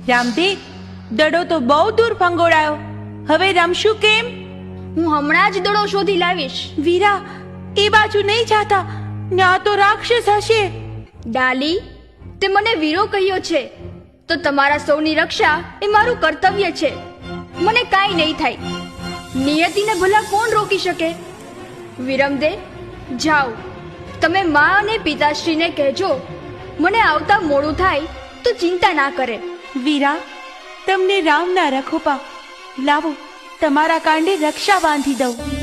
રામદેવ, દડો તો બહુ દૂર ફંગોળાયો. હવે રમશું કેમ? હું હમણાં જ દડો શોધી લાવીશ. વીરા, એ બાજુ નહીં જાતા, ત્યાં તો રાક્ષસ હશે. ડાલી, તે મને વીરો કહ્યો છે તો તમારા સૌની રક્ષા એ મારું કર્તવ્ય છે. મને કાંઈ નહીં થાય. નિયતિને ભલા કોણ રોકી શકે? વિરમદે, જાઓ, તમે મા અને પિતાશ્રીને કહેજો મને આવતા મોડું થાય તો ચિંતા ના કરે. વીરા, તમને રામ ના રખોપા. લાવો, તમારા કાંડે રક્ષા બાંધી દઉં.